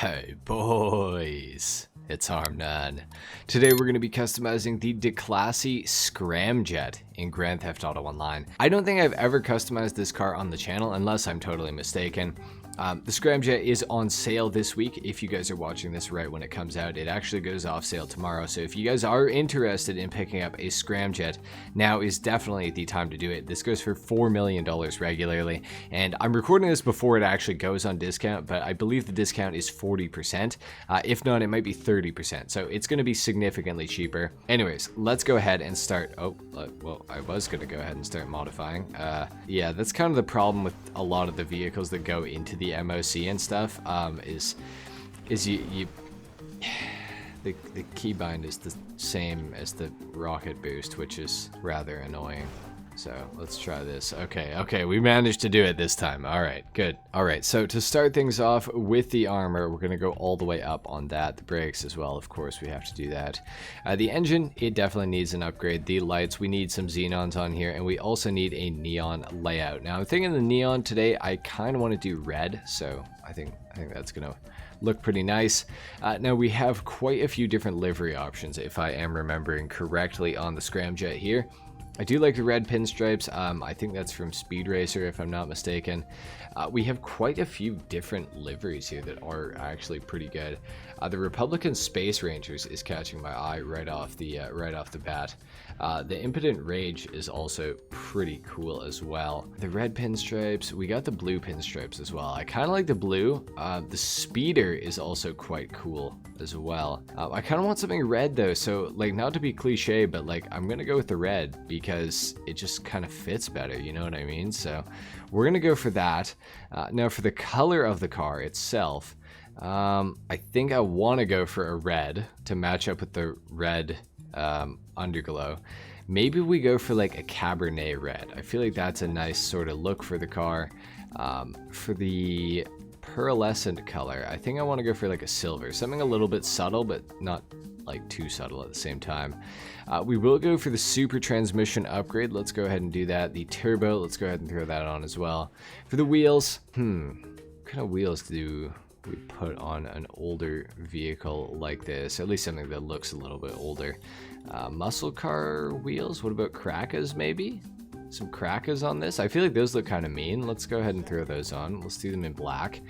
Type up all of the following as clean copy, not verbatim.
Hey boys, it's Armnan. Today we're going to be customizing the Declasse Scramjet in Grand Theft Auto Online. I don't think I've ever customized this car on the channel unless I'm totally mistaken. The Scramjet is on sale this week. If you guys are watching this right when it comes out, it actually goes off sale tomorrow. So if you guys are interested in picking up a Scramjet, now is definitely the time to do it. This goes for $4 million regularly, and I'm recording this before it actually goes on discount, but I believe the discount is 40%. If not, it might be 30%. So it's going to be significantly cheaper. Anyways, let's go ahead and start. Well, I was going to go ahead and start modifying. Yeah, that's kind of the problem with a lot of the vehicles that go into the MOC and stuff, is you the keybind is the same as the rocket boost, which is rather annoying. So let's try this. Okay, we managed to do it this time. All right, good. All right, so to start things off with the armor, we're gonna go all the way up on that. The brakes as well, of course, we have to do that. The engine, it definitely needs an upgrade. The lights, we need some xenons on here, and we also need a neon layout. Now I'm thinking the neon today, I kind of want to do red, so I think that's gonna look pretty nice. Now we have quite a few different livery options, if I am remembering correctly, on the Scramjet here. I do like the red pinstripes. I think that's from Speed Racer, if I'm not mistaken. We have quite a few different liveries here that are actually pretty good. The Republican Space Rangers is catching my eye right off the bat. The Impotent Rage is also pretty cool as well. The red pinstripes, we got the blue pinstripes as well. I kind of like the blue. The Speeder is also quite cool as well. I kind of want something red though, so like, not to be cliche, but like, I'm gonna go with the red because it just kind of fits better, you know what I mean? So we're gonna go for that. Now for the color of the car itself, I think I want to go for a red to match up with the red underglow. Maybe we go for like a Cabernet red. I feel like that's a nice sort of look for the car. For the pearlescent color, I think I want to go for like a silver, something a little bit subtle but not like too subtle at the same time. We will go for the super transmission upgrade. Let's go ahead and do that. The turbo, let's go ahead and throw that on as well. For the wheels, what kind of wheels do we put on an older vehicle like this? At least something that looks a little bit older. Muscle car wheels, what about Kracas maybe? Some Kracas on this. I feel like those look kind of mean. Let's go ahead and throw those on. Let's do them in black.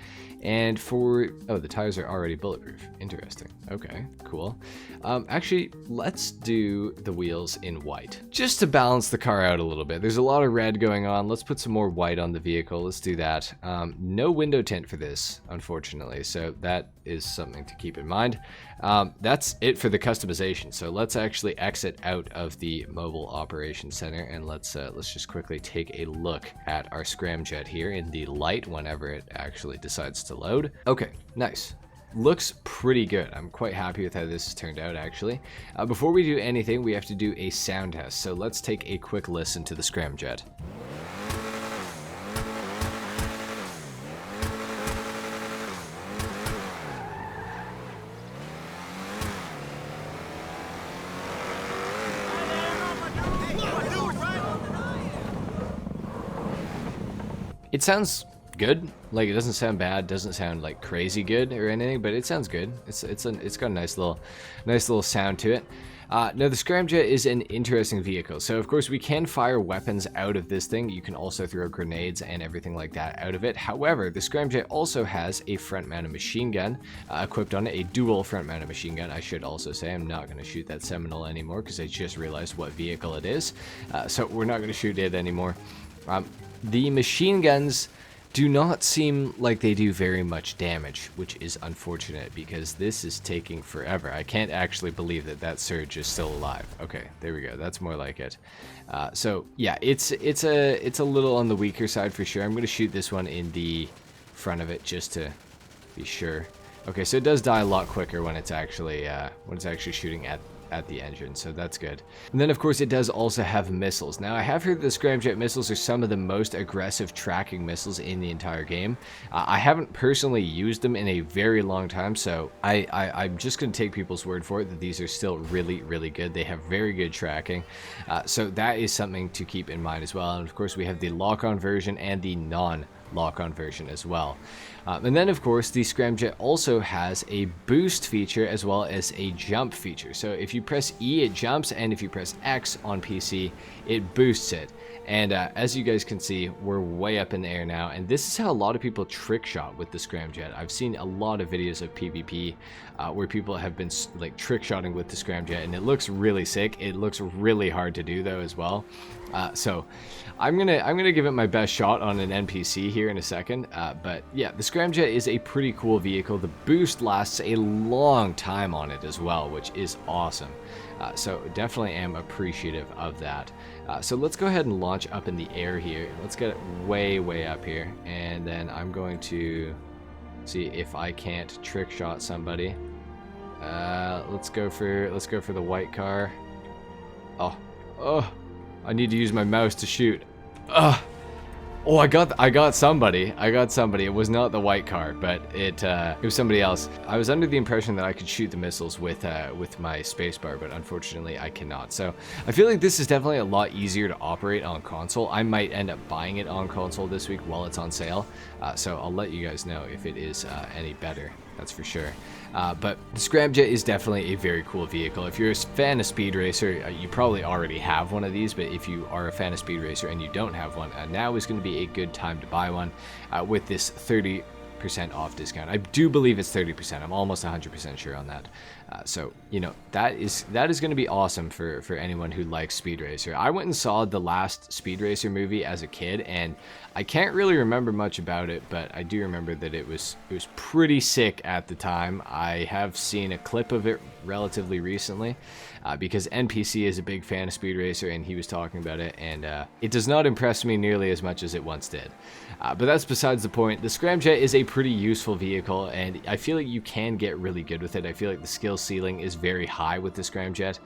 And for, oh, the tires are already bulletproof. Interesting. Okay, cool. Actually, let's do the wheels in white, just to balance the car out a little bit. There's a lot of red going on. Let's put some more white on the vehicle. Let's do that. No window tint for this, unfortunately, so that is something to keep in mind. That's it for the customization. So let's actually exit out of the mobile operations center, and let's just quickly take a look at our Scramjet here in the light whenever it actually decides to load. Okay, nice. Looks pretty good. I'm quite happy with how this has turned out, actually. Before we do anything, we have to do a sound test. So let's take a quick listen to the Scramjet. It sounds good. Like, it doesn't sound bad, doesn't sound like crazy good or anything, but it sounds good. It's got a nice little sound to it. Now the Scramjet is an interesting vehicle. So of course we can fire weapons out of this thing. You can also throw grenades and everything like that out of it. However, the Scramjet also has a front-mounted machine gun equipped on it, a dual front-mounted machine gun. I should also say I'm not going to shoot that Seminole anymore because I just realized what vehicle it is. So we're not going to shoot it anymore. The machine guns do not seem like they do very much damage, which is unfortunate because this is taking forever. I can't actually believe that Surge is still alive. Okay, there we go. That's more like it. So yeah, it's a little on the weaker side for sure. I'm going to shoot this one in the front of it just to be sure. Okay, so it does die a lot quicker when it's actually shooting at the engine, so that's good. And then of course it does also have missiles. Now I have heard the Scramjet missiles are some of the most aggressive tracking missiles in the entire game. I haven't personally used them in a very long time, so I'm just going to take people's word for it that these are still really, really good. They have very good tracking, so that is something to keep in mind as well. And of course we have the lock-on version and the non lock-on version as well. And then of course the Scramjet also has a boost feature as well as a jump feature. So if you press E, it jumps, and if you press X on PC, it boosts it. And as you guys can see, we're way up in the air now, and this is how a lot of people trick shot with the Scramjet. I've seen a lot of videos of PvP where people have been like trick shotting with the Scramjet, and it looks really sick. It looks really hard to do though as well. So I'm gonna give it my best shot on an NPC here in a second. But yeah, the Scramjet is a pretty cool vehicle. The boost lasts a long time on it as well, which is awesome. So definitely am appreciative of that. So let's go ahead and launch up in the air here. Let's get it way up here, and then I'm going to see if I can't trick shot somebody. Let's go for the white car. Oh, I need to use my mouse to shoot. Oh, I got somebody. It was not the white car, but it was somebody else. I was under the impression that I could shoot the missiles with my spacebar, but unfortunately I cannot. So I feel like this is definitely a lot easier to operate on console. I might end up buying it on console this week while it's on sale. So I'll let you guys know if it is any better. That's for sure. But the Scramjet is definitely a very cool vehicle. If you're a fan of Speed Racer, you probably already have one of these, but if you are a fan of Speed Racer and you don't have one, now is going to be a good time to buy one with this 30% off discount. I do believe it's 30%. I'm almost 100% sure on that. So, you know, that is going to be awesome for anyone who likes Speed Racer. I went and saw the last Speed Racer movie as a kid, and I can't really remember much about it, but I do remember that it was pretty sick at the time. I have seen a clip of it relatively recently because NPC is a big fan of Speed Racer, and he was talking about it, and it does not impress me nearly as much as it once did. But that's besides the point. The Scramjet is a pretty useful vehicle, and I feel like you can get really good with it. I feel like the skill ceiling is very high with the Scramjet.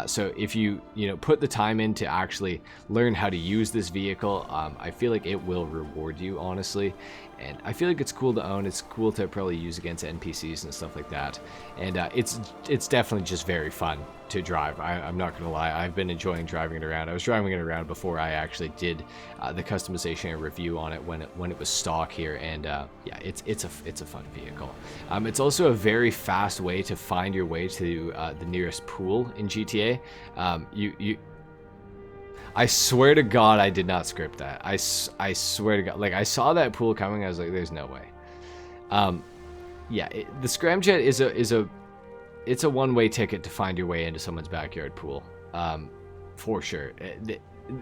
So if you put the time in to actually learn how to use this vehicle, I feel like it will reward you, honestly. And I feel like it's cool to own. It's cool to probably use against NPCs and stuff like that. And it's definitely just very fun to drive. I'm not gonna lie, I've been enjoying driving it around. I was driving it around before I actually did the customization and review on it when it was stock here. And yeah, it's a fun vehicle. It's also a very fast way to find your way to the nearest pool in GTA. I swear to God, I did not script that. I swear to God, like I saw that pool coming, I was like, "There's no way." Yeah, the Scramjet it's a one-way ticket to find your way into someone's backyard pool, for sure.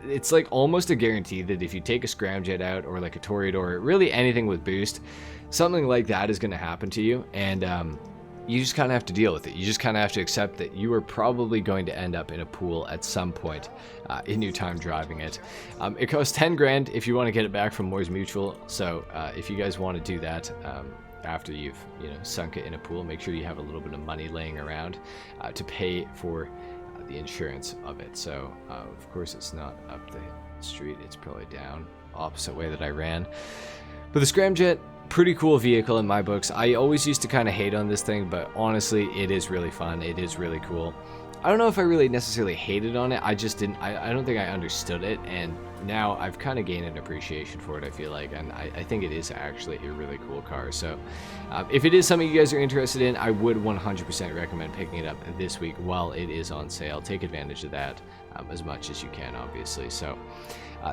It's like almost a guarantee that if you take a Scramjet out, or like a Toreador, really anything with boost, something like that is going to happen to you, and you just kind of have to deal with it. You just kind of have to accept that you are probably going to end up in a pool at some point in your time driving it. It costs 10 grand if you want to get it back from Moors Mutual. So if you guys want to do that after you've sunk it in a pool, make sure you have a little bit of money laying around to pay for the insurance of it. So of course it's not up the street, it's probably down opposite way that I ran. But the Scramjet, pretty cool vehicle in my books. I always used to kind of hate on this thing, but honestly, it is really fun. It is really cool. I don't know if I really necessarily hated on it. I just didn't. I don't think I understood it, and now I've kind of gained an appreciation for it, I feel like, and I think it is actually a really cool car. So if it is something you guys are interested in, I would 100% recommend picking it up this week while it is on sale. Take advantage of that as much as you can, obviously. So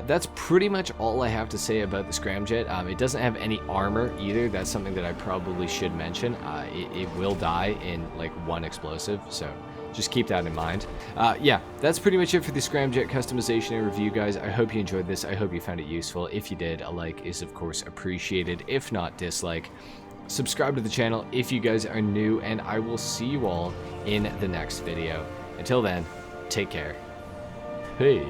that's pretty much all I have to say about the Scramjet. It doesn't have any armor either. That's something that I probably should mention. It will die in like one explosive, so just keep that in mind. Yeah, that's pretty much it for the Scramjet customization and review, guys. I hope you enjoyed this. I hope you found it useful. If you did, a like is of course appreciated. If not, dislike. Subscribe to the channel if you guys are new, and I will see you all in the next video. Until then, take care. Hey.